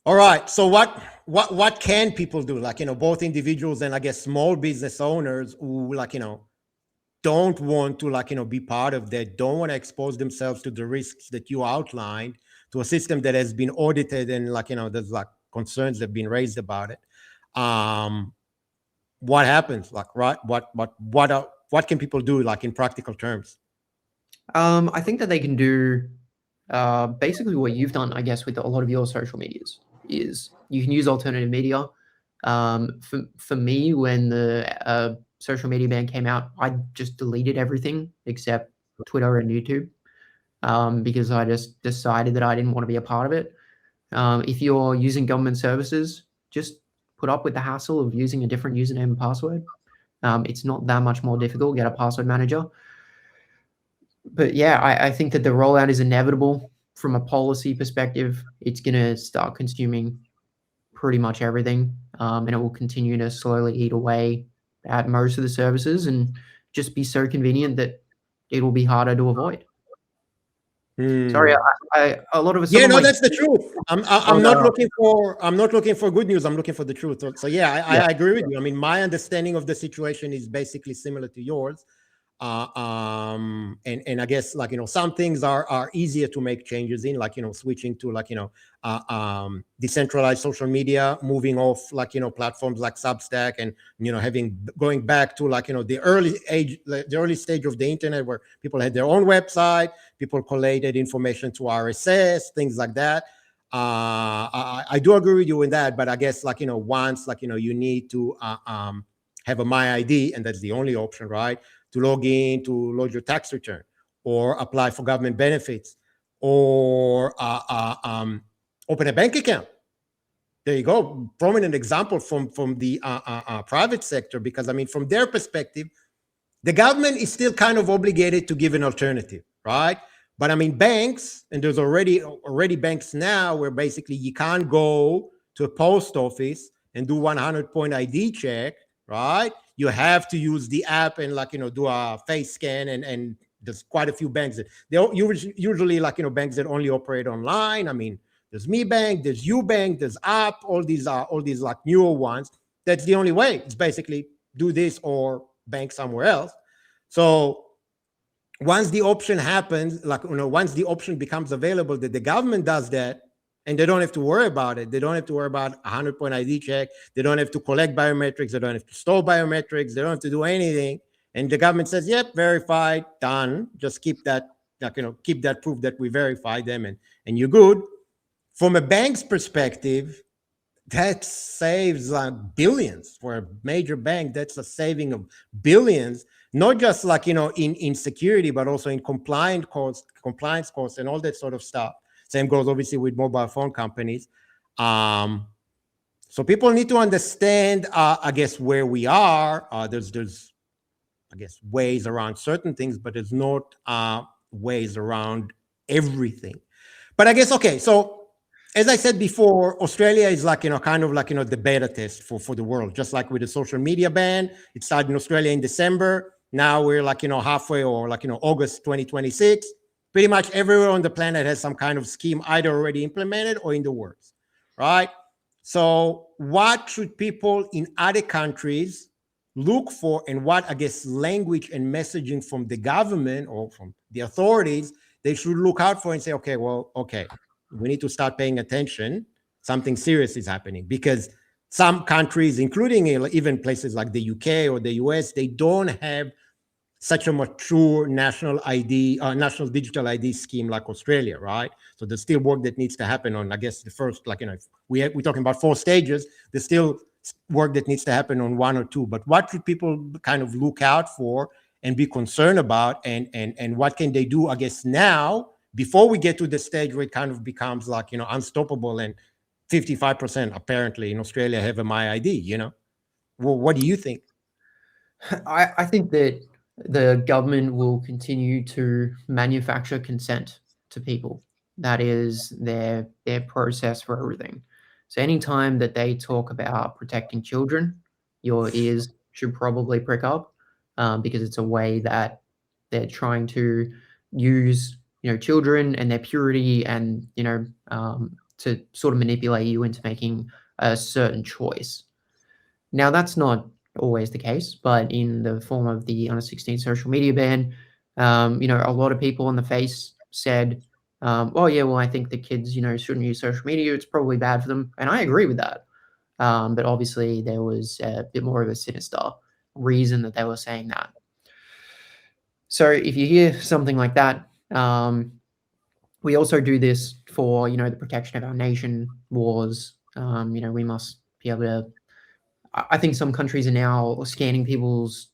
All right. So what can people do? Like, both individuals and I guess small business owners who don't want to be part of that, don't want to expose themselves to the risks that you outlined, to a system that has been audited and there's concerns that have been raised about it. What happens? What can people do in practical terms? I think that they can do basically what you've done, I guess, with a lot of your social medias is you can use alternative media. For me, when the social media ban came out, I just deleted everything except Twitter and YouTube because I just decided that I didn't want to be a part of it. If you're using government services, just put up with the hassle of using a different username and password. It's not that much more difficult. Get a password manager. But yeah, I think that the rollout is inevitable from a policy perspective. It's going to start consuming pretty much everything, and it will continue to slowly eat away at most of the services and just be so convenient that it will be harder to avoid. Sorry, a lot of us. Yeah, no, that's the truth. I'm not looking for good news. I'm looking for the truth. So yeah, I agree with you. I mean, my understanding of the situation is basically similar to yours. And I guess some things are easier to make changes in, switching to decentralized social media, moving off platforms like Substack, and going back to the early stage of the internet where people had their own website, people collated information to RSS, things like that. I do agree with you in that, but I guess once you need to have a MyID, and that's the only option, right? To log in, to load your tax return, or apply for government benefits, or open a bank account. There you go. Prominent example from the private sector, because I mean, from their perspective, the government is still kind of obligated to give an alternative, right? But I mean, banks, and there's already banks now where basically you can't go to a post office and do 100-point ID check, right? You have to use the app and do a face scan, and there's quite a few banks that they usually banks that only operate online. I mean, there's Me Bank, there's UBank, there's App, all these newer ones. That's the only way. It's basically do this or bank somewhere else. So once the option happens, once the option becomes available that the government does that, and they don't have to worry about it. They don't have to worry about a 100-point ID check. They don't have to collect biometrics. They don't have to store biometrics. They don't have to do anything. And the government says, yep, verified, done. Just keep that, keep that proof that we verified them, and you're good. From a bank's perspective, that saves billions. For a major bank, that's a saving of billions, not just in security, but also in compliance costs and all that sort of stuff. Same goes obviously with mobile phone companies. So people need to understand, I guess, where we are. There's, I guess, ways around certain things, but there's not ways around everything. But I guess, okay, so as I said before, Australia is kind of the beta test for the world, just like with the social media ban. It started in Australia in December. Now we're halfway, or August 2026. Pretty much everywhere on the planet has some kind of scheme either already implemented or in the works, right? So what should people in other countries look for, and what, I guess, language and messaging from the government or from the authorities they should look out for and say, okay, we need to start paying attention. Something serious is happening, because some countries, including even places like the UK or the US, they don't have such a mature national digital ID scheme like Australia, right? So there's still work that needs to happen on, I guess, the first, we're talking about 4 stages. There's still work that needs to happen on 1 or 2. But what should people kind of look out for, and be concerned about, and what can they do, I guess, now before we get to the stage where it kind of becomes like, unstoppable, and 55% apparently in Australia have a MyID. Well, what do you think? I think that the government will continue to manufacture consent to people. That is their process for everything. So anytime that they talk about protecting children, your ears should probably prick up, because it's a way that they're trying to use children and their purity, and to sort of manipulate you into making a certain choice. Now, that's not always the case, but in the form of the under 16 social media ban, a lot of people on the face said, "Oh yeah, well, I think the kids, shouldn't use social media. It's probably bad for them," and I agree with that. But obviously, there was a bit more of a sinister reason that they were saying that. So if you hear something like that, we also do this for the protection of our nation, wars. We must be able to. I think some countries are now scanning people's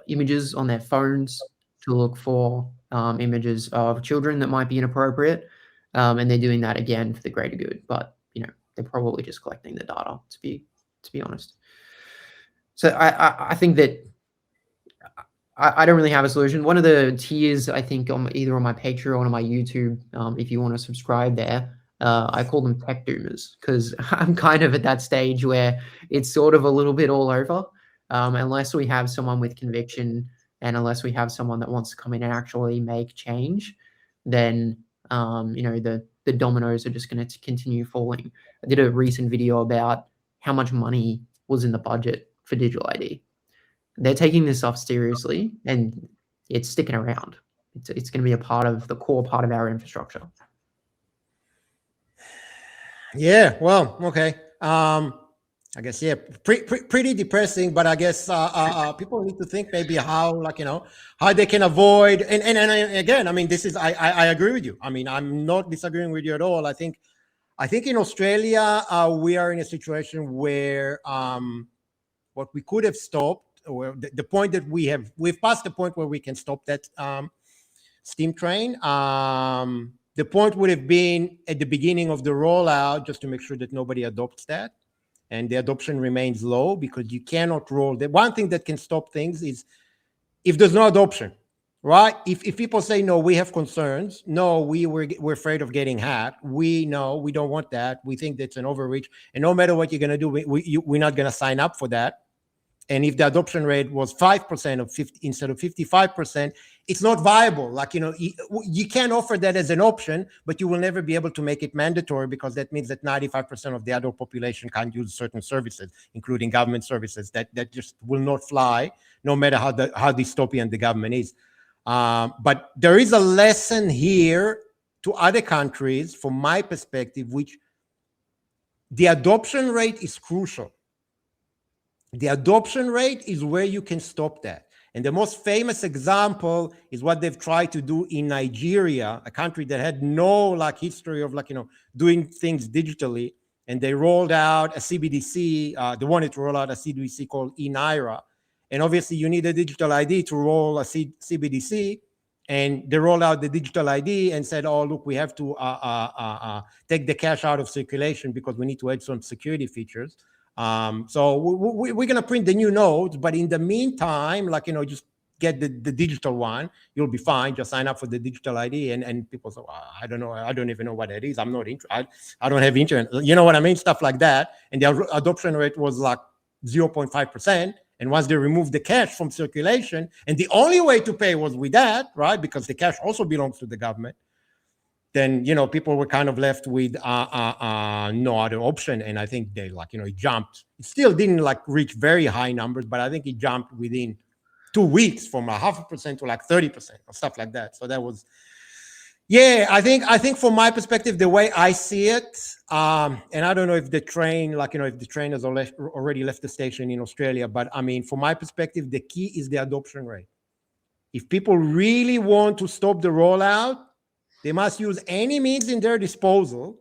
images on their phones to look for images of children that might be inappropriate, and they're doing that again for the greater good. But they're probably just collecting the data, to be honest. So I think that I don't really have a solution. One of the tiers, I think, either on my Patreon or on my YouTube, if you want to subscribe there, I call them tech doomers, because I'm kind of at that stage where it's sort of a little bit all over. Unless we have someone with conviction, and unless we have someone that wants to come in and actually make change, then the dominoes are just going to continue falling. I did a recent video about how much money was in the budget for digital ID. They're taking this stuff seriously, and it's sticking around. It's going to be the core part of our infrastructure. Yeah, well, okay. I guess, yeah, pretty depressing, but I guess people need to think maybe how, how they can avoid, and again, I mean, this is, I agree with you. I mean, I'm not disagreeing with you at all. I think in Australia, we are in a situation where what we could have stopped, or the point that we've passed the point where we can stop that steam train. The point would have been at the beginning of the rollout, just to make sure that nobody adopts that, and the adoption remains low, because you cannot roll. The one thing that can stop things is if there's no adoption, right? If people say, no, we have concerns, no, we're afraid of getting hacked, we don't want that, we think that's an overreach, and no matter what you're going to do, we're not going to sign up for that. And if the adoption rate was 5% of 50 instead of 55%, it's not viable. You can offer that as an option, but you will never be able to make it mandatory, because that means that 95% of the adult population can't use certain services, including government services. That just will not fly, no matter how dystopian the government is. But there is a lesson here to other countries, from my perspective, which the adoption rate is crucial. The adoption rate is where you can stop that. And the most famous example is what they've tried to do in Nigeria, a country that had no history of doing things digitally. And they rolled out a CBDC. They wanted to roll out a CBDC called eNaira. And obviously you need a digital ID to roll a CBDC. And they rolled out the digital ID and said, oh, look, we have to take the cash out of circulation because we need to add some security features. So we're going to print the new notes, but in the meantime, just get the digital one. You'll be fine. Just sign up for the digital ID. And people say, well, I don't know. I don't even know what that is. I'm not interested. I don't have internet. You know what I mean? Stuff like that. And the adoption rate was 0.5%. And once they removed the cash from circulation, and the only way to pay was with that, right? Because the cash also belongs to the government. Then people were kind of left with no other option, and I think they it jumped. It still didn't reach very high numbers, but I think it jumped within 2 weeks from 0.5% to 30% or stuff like that. So that was, yeah. I think from my perspective, the way I see it, and I don't know if the train, if the train has already left the station in Australia, but I mean, from my perspective, the key is the adoption rate. If people really want to stop the rollout, they must use any means in their disposal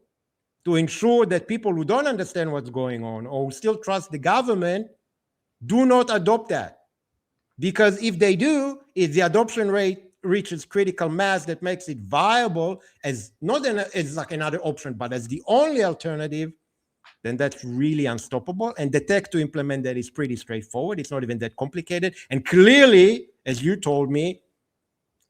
to ensure that people who don't understand what's going on or who still trust the government do not adopt that. Because if they do, if the adoption rate reaches critical mass that makes it viable as not as like another option, but as the only alternative, then that's really unstoppable. And the tech to implement that is pretty straightforward. It's not even that complicated. And clearly, as you told me,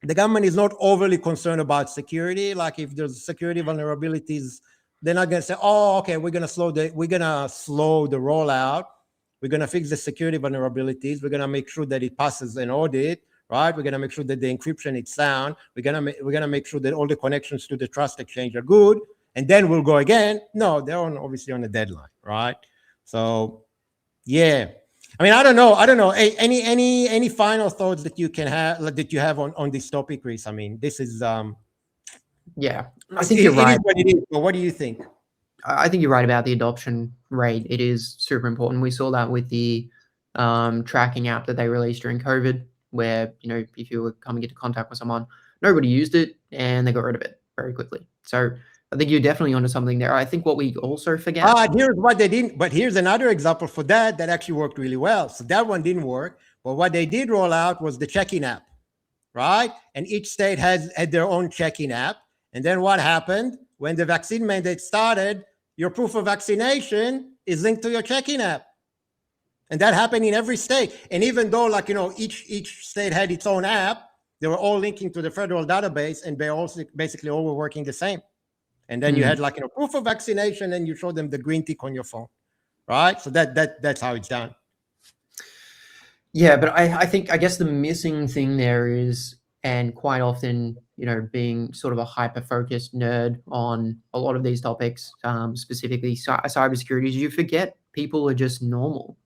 the government is not overly concerned about security. Like if there's security vulnerabilities, they're not going to say, "Oh, okay, we're going to slow the rollout. We're going to fix the security vulnerabilities. We're going to make sure that it passes an audit, right? We're going to make sure that the encryption is sound. We're going to make sure that all the connections to the trust exchange are good, and then we'll go again." No, they're obviously on a deadline, right? So, yeah. I mean, I don't know. Hey, any final thoughts that you have on this topic, Rhys? I mean, this is Yeah, I think you're right. It is what it is. But what do you think? I think you're right about the adoption rate. It is super important. We saw that with the tracking app that they released during COVID, where, you know, if you were coming into contact with someone, nobody used it and they got rid of it very quickly. So I think you're definitely onto something there. I think what we also forget. Here's what they didn't. But here's another example for that actually worked really well. So that one didn't work. But what they did roll out was the check-in app, right? And each state had their own check-in app. And then what happened when the vaccine mandate started? Your proof of vaccination is linked to your check-in app. And that happened in every state. And even though, like, you know, each state had its own app, they were all linking to the federal database, and they also basically all were working the same. And then you had, like, you know, proof of vaccination, and you show them the green tick on your phone, right? So that's how it's done. Yeah, but I guess the missing thing there is, and quite often, you know, being sort of a hyper-focused nerd on a lot of these topics, specifically cybersecurity, is you forget people are just normal,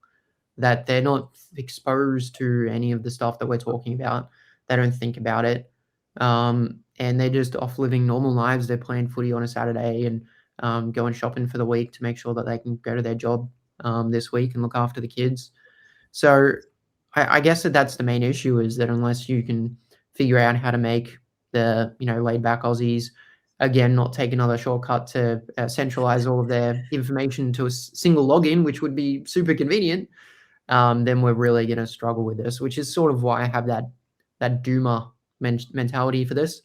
that they're not exposed to any of the stuff that we're talking about. They don't think about it. And they're just off living normal lives. They're playing footy on a Saturday and going shopping for the week to make sure that they can go to their job this week and look after the kids. So I guess that's the main issue, is that unless you can figure out how to make the, you know, laid back Aussies, again, not take another shortcut to centralize all of their information to a single login, which would be super convenient, then we're really going to struggle with this, which is sort of why I have that doomer mentality for this.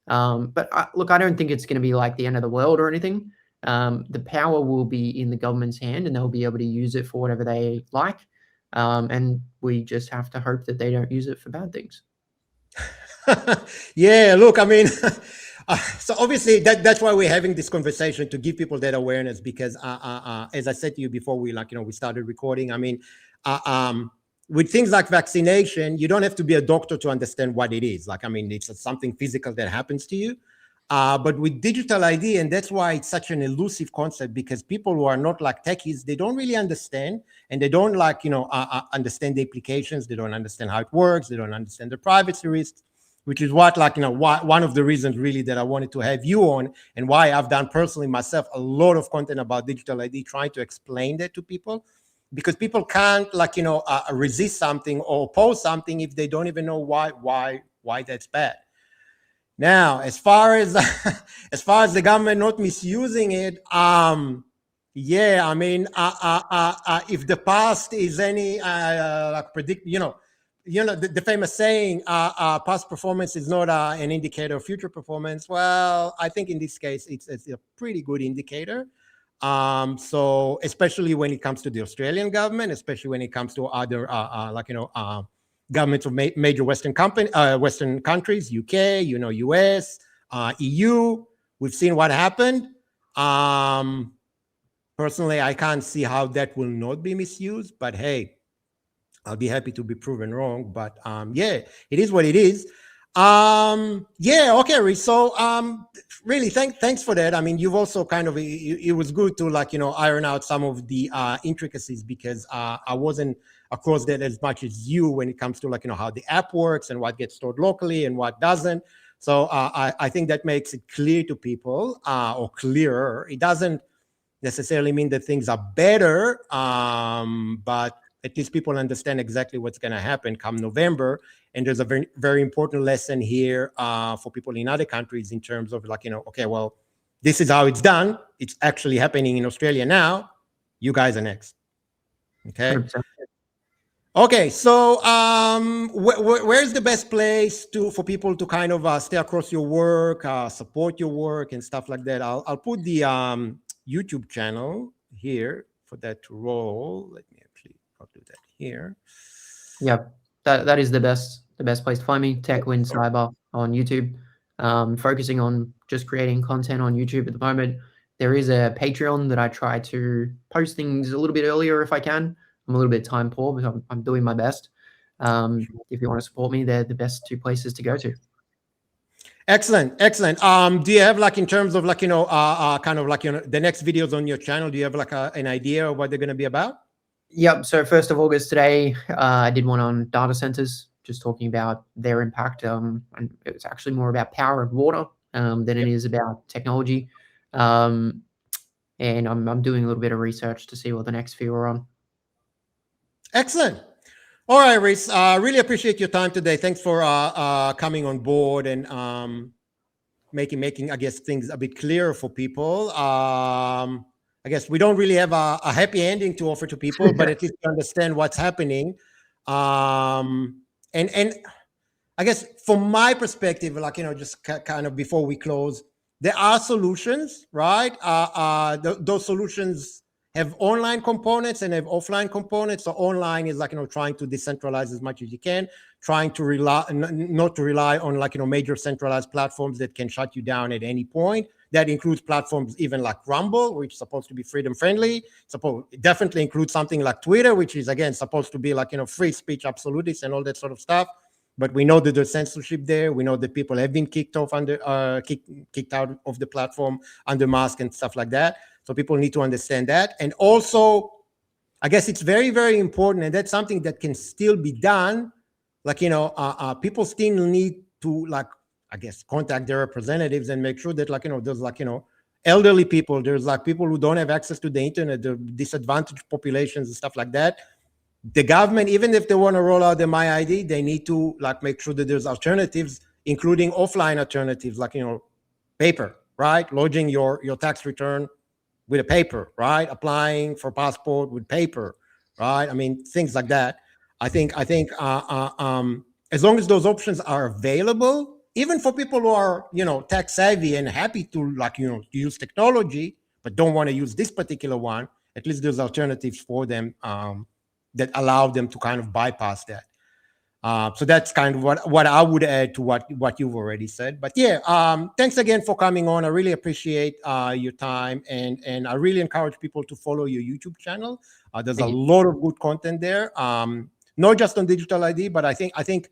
But look, I don't think it's going to be like the end of the world or anything. The power will be in the government's hand, and they'll be able to use it for whatever they like. And we just have to hope that they don't use it for bad things. Yeah, look, I mean, so obviously that's why we're having this conversation, to give people that awareness, because as I said to you before we started recording, I mean, with things like vaccination, you don't have to be a doctor to understand what it is. Like, I mean, it's something physical that happens to you. But with digital ID, and that's why it's such an elusive concept, because people who are not like techies, they don't really understand, and they don't understand the implications. They don't understand how it works. They don't understand the privacy risks, which is what, one of the reasons really that I wanted to have you on, and why I've done personally myself a lot of content about digital ID, trying to explain that to people, because people can't resist something or oppose something if they don't even know why that's bad. Now, as far as the government not misusing it, yeah, I mean, if the past is any the famous saying, past performance is not an indicator of future performance. Well, I think in this case, it's a pretty good indicator. So especially when it comes to the Australian government, especially when it comes to other governments of major Western countries, UK, US, EU. We've seen what happened. Personally, I can't see how that will not be misused, but hey, I'll be happy to be proven wrong. But yeah, it is what it is. Yeah, okay, Rhys. So really thanks for that. I mean, you've also it was good to iron out some of the intricacies, because I wasn't across that as much as you when it comes to how the app works and what gets stored locally and what doesn't. So I think that makes it clear to people, or clearer. It doesn't necessarily mean that things are better, but at least people understand exactly what's going to happen come November. And there's a very, very important lesson here for people in other countries in terms of okay, well, this is how it's done. It's actually happening in Australia now. You guys are next. Okay. 100%. Okay, so where's the best place for people to kind of stay across your work, support your work, and stuff like that? I'll put the YouTube channel here for that to roll. Let me actually, I'll do that here. Yeah, that is the best place to find me. Tech Win Cyber on YouTube. Focusing on just creating content on YouTube at the moment. There is a Patreon that I try to post things a little bit earlier if I can. I'm a little bit time poor, but I'm doing my best. If you want to support me, they're the best two places to go to. Excellent, excellent. Do you have like in terms of like kind of like the next videos on your channel? Do you have like an idea of what they're going to be about? Yep. So 1st of August today, I did one on data centers, just talking about their impact. And it was actually more about power and water than it is about technology. And I'm doing a little bit of research to see what the next few are on. Excellent. All right, Rhys. Really appreciate your time today. Thanks for coming on board and making I guess things a bit clearer for people. I guess we don't really have a happy ending to offer to people, but at least you understand what's happening. And I guess from my perspective, like just kind of before we close, there are solutions, right? Those solutions have online components and have offline components. So online is like trying to decentralize as much as you can, trying to rely not to rely on like major centralized platforms that can shut you down at any point. That includes platforms even like Rumble, which is supposed to be freedom friendly. It definitely includes something like Twitter, which is again supposed to be like free speech absolutist and all that sort of stuff. But we know that there's censorship there. We know that people have been kicked out of the platform under mask and stuff like that. So people need to understand that. And also, I guess it's very, very important, and that's something that can still be done. Like people still need to I guess contact their representatives and make sure that there's elderly people, there's people who don't have access to the internet, the disadvantaged populations and stuff like that. The government, even if they want to roll out the MyID, they need to make sure that there's alternatives, including offline alternatives, like paper, right? Lodging your tax return with a paper, right? Applying for passport with paper, right? I mean, things like that. I think as long as those options are available, even for people who are tech savvy and happy to use technology but don't want to use this particular one, at least there's alternatives for them that allow them to kind of bypass that. So that's kind of what I would add to what you've already said. But yeah, thanks again for coming on. I really appreciate your time, and I really encourage people to follow your YouTube channel. There's a lot of good content there, not just on digital ID, but I think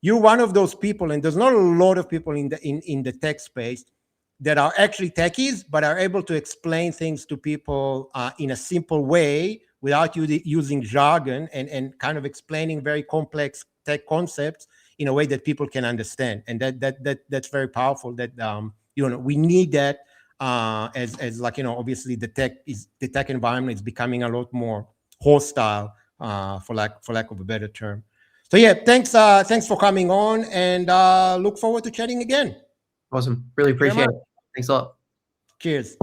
you're one of those people, and there's not a lot of people in the tech space that are actually techies, but are able to explain things to people in a simple way without using jargon and kind of explaining very complex tech concepts in a way that people can understand. And that's very powerful. That we need that as obviously the tech environment is becoming a lot more hostile, for lack of a better term. So yeah, thanks for coming on, and look forward to chatting again. Awesome. Really appreciate it. Thanks a lot. Cheers.